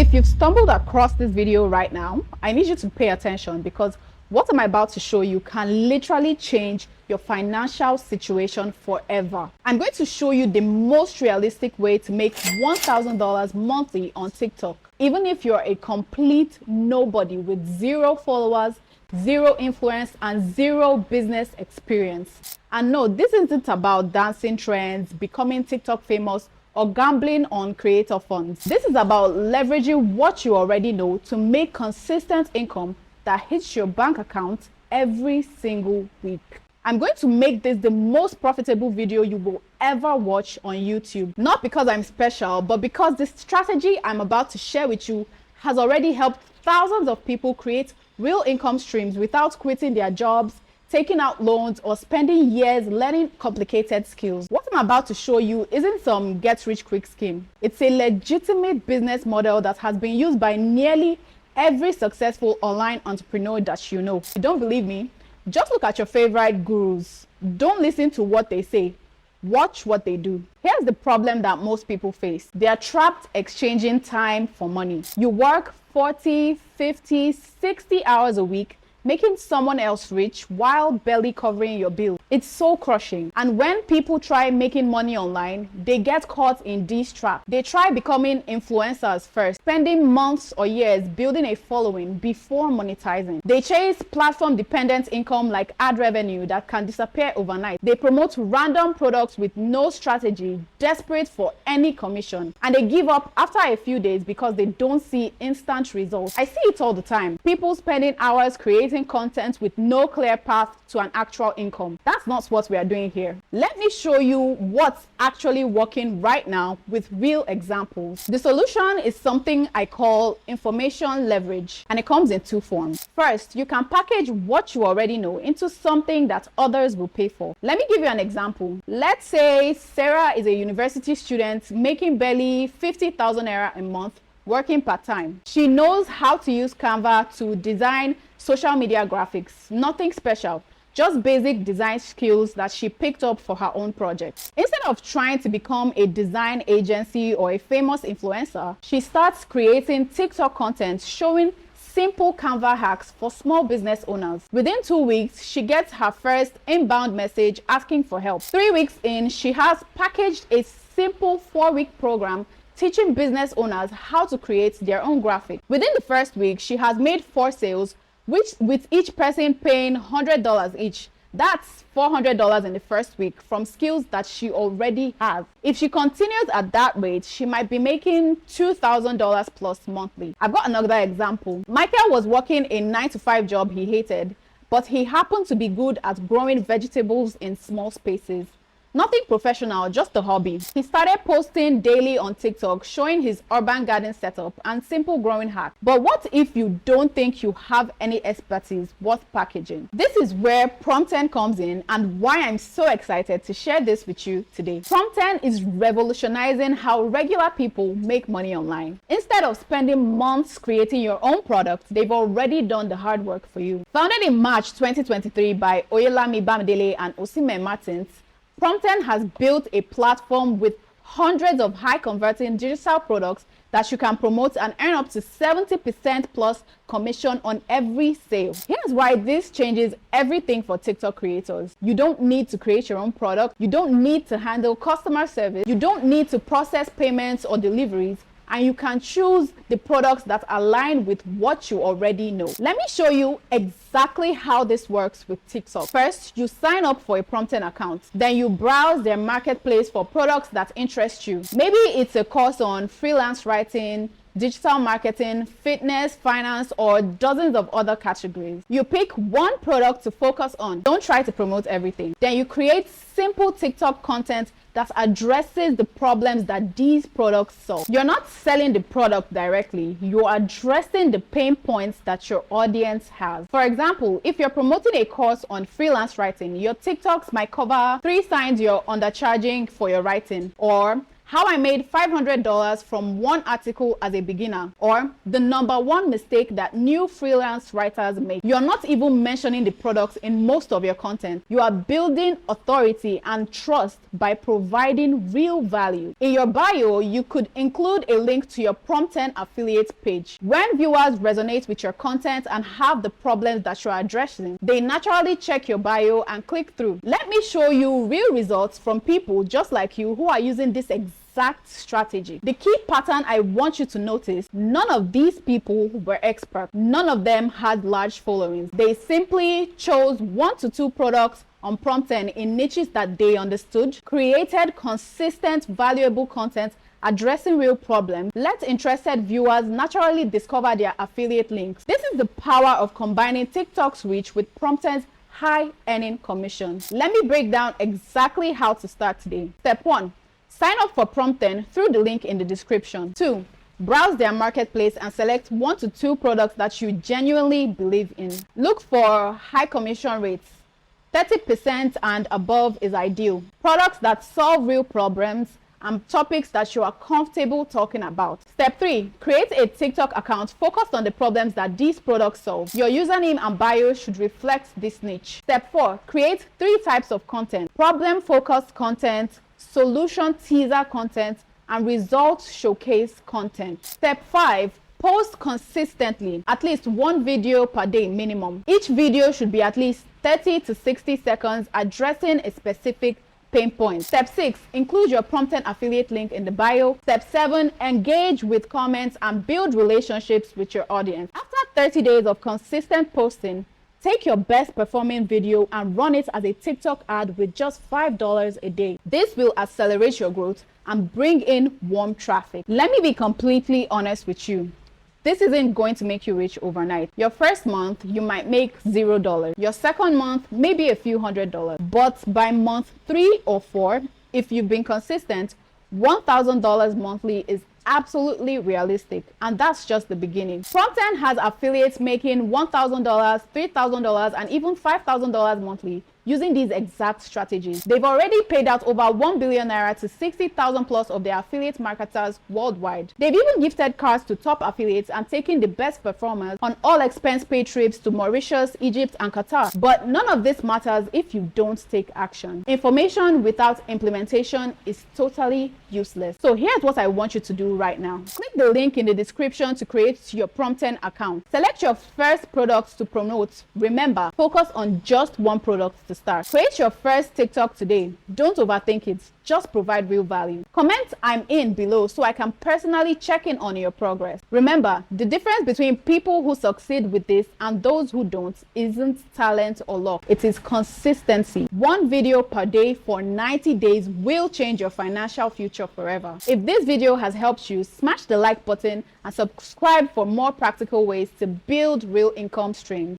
If you've stumbled across this video right now, I need you to pay attention because what I'm about to show you can literally change your financial situation forever. I'm going to show you the most realistic way to make $1,000 monthly on TikTok. Even if you're a complete nobody with 0 followers, 0 influence, and 0 business experience. And no, this isn't about dancing trends, becoming TikTok famous, or gambling on creator funds. This is about leveraging what you already know to make consistent income that hits your bank account every single week. I'm going to make this the most profitable video you will ever watch on YouTube. Not because I'm special, but because the strategy I'm about to share with you has already helped thousands of people create real income streams without quitting their jobs, taking out loans, or spending years learning complicated skills. What I'm about to show you isn't some get-rich-quick scheme. It's a legitimate business model that has been used by nearly every successful online entrepreneur that you know. If you don't believe me, just look at your favorite gurus. Don't listen to what they say. Watch what they do. Here's the problem that most people face. They are trapped exchanging time for money. You work 40, 50, 60 hours a week, making someone else rich while barely covering your bill. It's so crushing. And when people try making money online, they get caught in this trap. They try becoming influencers first, spending months or years building a following before monetizing. They chase platform-dependent income like ad revenue that can disappear overnight. They promote random products with no strategy, desperate for any commission. And they give up after a few days because they don't see instant results. I see it all the time. People spending hours creating content with no clear path to an actual income. That's not what we are doing here. Let me show you what's actually working right now with real examples. The solution is something I call information leverage, and it comes in 2 forms. First, you can package what you already know into something that others will pay for. Let me give you an example. Let's say Sarah is a university student making barely 50,000 naira a month working part-time. She knows how to use Canva to design social media graphics. Nothing special, just basic design skills that she picked up for her own project. Instead of trying to become a design agency or a famous influencer, she starts creating TikTok content showing simple Canva hacks for small business owners. Within 2 weeks, she gets her first inbound message asking for help. 3 weeks in, she has packaged a simple 4-week program teaching business owners how to create their own graphic. Within the first week, she has made 4 sales, which with each person paying $100 each. That's $400 in the first week from skills that she already has. If she continues at that rate, she might be making $2,000 plus monthly. I've got another example. Michael was working a 9-to-5 job he hated, but he happened to be good at growing vegetables in small spaces. Nothing professional, just a hobby. He started posting daily on TikTok, showing his urban garden setup and simple growing hacks. But what if you don't think you have any expertise worth packaging? This is where Promptearn comes in and why I'm so excited to share this with you today. Promptearn is revolutionizing how regular people make money online. Instead of spending months creating your own product, they've already done the hard work for you. Founded in March 2023 by Oyelami Bamidele and Osime Martins, Promptearn has built a platform with hundreds of high-converting digital products that you can promote and earn up to 70% plus commission on every sale. Here's why this changes everything for TikTok creators. You don't need to create your own product. You don't need to handle customer service. You don't need to process payments or deliveries. And you can choose the products that align with what you already know. Let me show you exactly how this works with TikTok. First, you sign up for a Promptearn account. Then you browse their marketplace for products that interest you. Maybe it's a course on freelance writing, digital marketing, fitness, finance, or dozens of other categories. You pick one product to focus on. Don't try to promote everything. Then you create simple TikTok content that addresses the problems that these products solve. You're not selling the product directly, you're addressing the pain points that your audience has. For example, if you're promoting a course on freelance writing, your TikToks might cover 3 signs you're undercharging for your writing, or how I made $500 from one article as a beginner, or the #1 mistake that new freelance writers make. You're not even mentioning the products in most of your content. You are building authority and trust by providing real value. In your bio, you could include a link to your Promptearn affiliate page. When viewers resonate with your content and have the problems that you're addressing, they naturally check your bio and click through. Let me show you real results from people just like you who are using this exact strategy. The key pattern I want you to notice: none of these people were experts. None of them had large followings. They simply chose 1 to 2 products on Promptearn in niches that they understood, created consistent, valuable content addressing real problems, let interested viewers naturally discover their affiliate links. This is the power of combining TikTok's reach with Promptearn's high earning commissions. Let me break down exactly how to start today. Step 1. Sign up for Promptearn through the link in the description. 2. Browse their marketplace and select 1 to 2 products that you genuinely believe in. Look for high commission rates. 30% and above is ideal. Products that solve real problems and topics that you are comfortable talking about. Step 3. Create a TikTok account focused on the problems that these products solve. Your username and bio should reflect this niche. Step 4. Create 3 types of content: problem-focused content, solution teaser content, and results showcase content. Step 5. Post consistently, at least 1 video per day minimum. Each video should be at least 30 to 60 seconds addressing a specific pain point. Step 6. Include your Promptearn affiliate link in the bio. Step 7. Engage with comments and build relationships with your audience. After 30 days of consistent posting, take your best performing video and run it as a TikTok ad with just $5 a day. This will accelerate your growth and bring in warm traffic. Let me be completely honest with you. This isn't going to make you rich overnight. Your first month, you might make $0. Your second month, maybe a few $100s. But by month 3 or 4, if you've been consistent, $1,000 monthly is absolutely realistic, and that's just the beginning. Promptearn has affiliates making $1,000, $3,000, and even $5,000 monthly using these exact strategies. They've already paid out over 1 billion naira to 60,000 plus of their affiliate marketers worldwide. They've even gifted cars to top affiliates and taken the best performers on all expense paid trips to Mauritius, Egypt, and Qatar. But none of this matters if you don't take action. Information without implementation is totally useless. So here's what I want you to do right now. Click the link in the description to create your Promptearn account. Select your first product to promote. Remember, focus on just 1 product to start. Create your first TikTok today. Don't overthink it. Just provide real value. Comment "I'm in" below so I can personally check in on your progress. Remember, the difference between people who succeed with this and those who don't isn't talent or luck. It is consistency. 1 video per day for 90 days will change your financial future forever. If this video has helped you, smash the like button and subscribe for more practical ways to build real income streams.